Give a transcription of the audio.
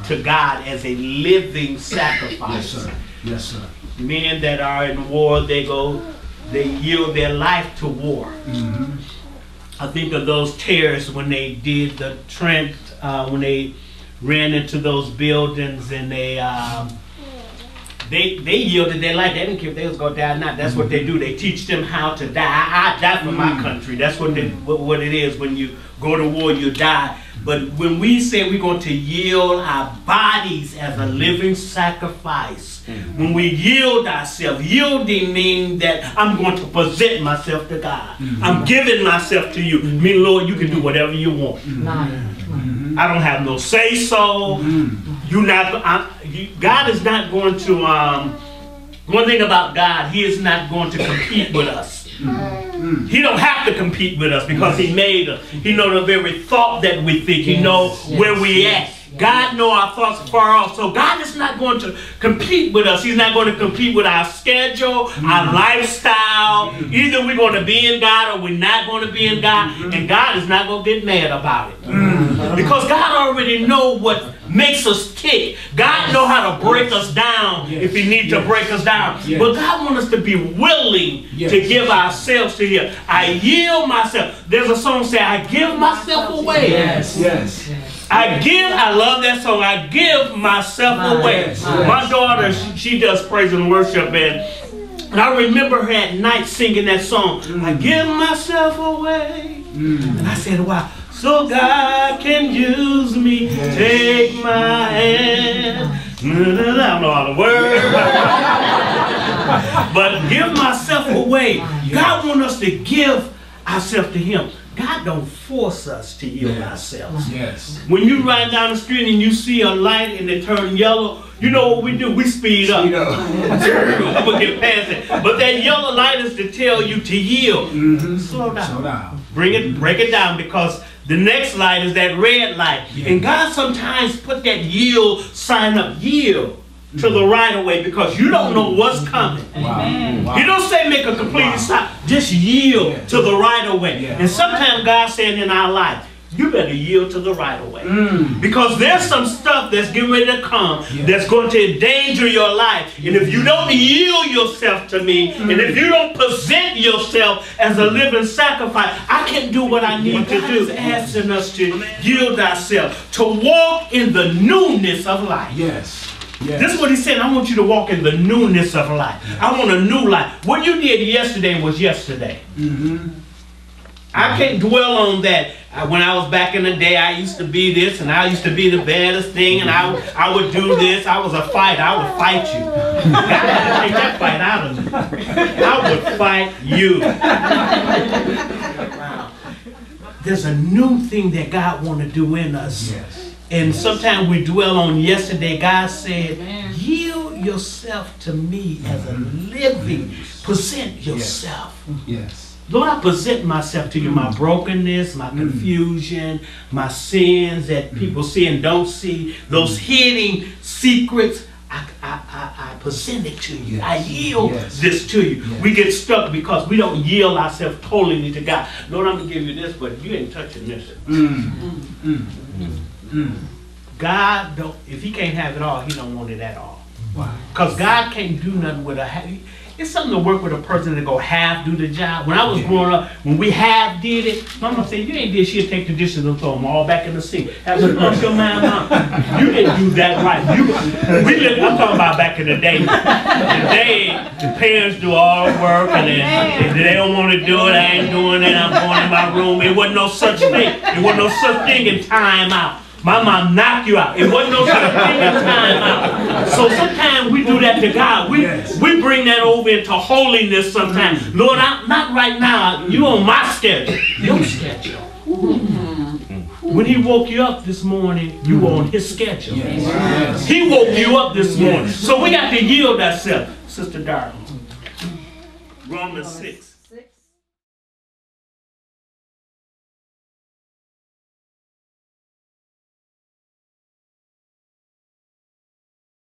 to God as a living sacrifice. Yes, sir. Yes, sir. Men that are in war, they yield their life to war. Mm-hmm. I think of those terrorists when they did the Trent, when they ran into those buildings and they yielded their life. They didn't care if they was going to die or not. That's what they do. They teach them how to die. I die for my country. That's what it is. When you go to war, you die. But when we say we're going to yield our bodies as a living sacrifice, when we yield ourselves, yielding means that I'm going to present myself to God. I'm giving myself to you. Me, Lord, you can do whatever you want. I don't have no say so. God is not going to. One thing about God, He is not going to compete with us. He don't have to compete with us because He made us. He knows the very thought that we think. He knows where we at. God knows our thoughts far off. So God is not going to compete with us. He's not going to compete with our schedule, our lifestyle. Either we're going to be in God or we're not going to be in God. And God is not going to get mad about it. Because God already knows what makes us tick. God knows how to break us down if He needs to break us down. But God wants us to be willing to give ourselves to Him. I yield myself. There's a song say, I give myself away. I love that song. I give myself away. My daughter, she does praise and worship, and I remember her at night singing that song. I give myself away. And I said, wow. So God can use me. Take my hand. I don't know all the words. But give myself away. God wants us to give ourselves to Him. God don't force us to yield ourselves. When you ride down the street and you see a light and it turns yellow, you know what we do? We speed up. I'm going to get past it. But that yellow light is to tell you to yield. Slow down. Break it down, because the next light is that red light. And God sometimes put that yield sign up, yield to the right of way, because you don't know what's coming. He don't say make a complete stop. Just yield to the right of way. And sometimes God's saying in our life, you better yield to the right of way. Because there's some stuff that's getting ready to come that's going to endanger your life. And if you don't yield yourself to me, and if you don't present yourself as a living sacrifice, I can't do what I need to do. Asking us to yield ourselves, to walk in the newness of life. This is what He said. I want you to walk in the newness of life. I want a new life. What you did yesterday was yesterday. I can't dwell on that. When I was back in the day, I used to be this, and I used to be the baddest thing, and I would do this. I was a fighter. I would fight you. God had to take that fight out of me. I would fight you. Wow. There's a new thing that God wants to do in us. And sometimes we dwell on yesterday. God said, yield yourself to me as a living. Present yourself. Lord, I present myself to you, my brokenness, my confusion, my sins that people see and don't see, those hidden secrets. I present it to you. I yield this to you. We get stuck because we don't yield ourselves totally to God. Lord, I'm going to give you this, but you ain't touching this. God don't, if He can't have it all, He don't want it at all. Because God can't do nothing with a it's something to work with a person that go half do the job. When I was growing up, when we half did it, Mama said, you ain't did shit, take the dishes and throw them all back in the sink. Have to brush your mind out. You didn't do that right. I'm talking about back in the day. Today, the parents do all the work, and then if they don't want to do it, I ain't doing it, I'm going in my room. It wasn't no such thing. It wasn't no such thing in time out. My mom knocked you out. It wasn't no such thing in time out. So sometimes we do that to God. We bring that over into holiness sometimes. Lord, not right now. You on my schedule. Your schedule. When He woke you up this morning, you were on His schedule. He woke you up this morning. So we got to yield ourselves. Sister Darden. Romans 6.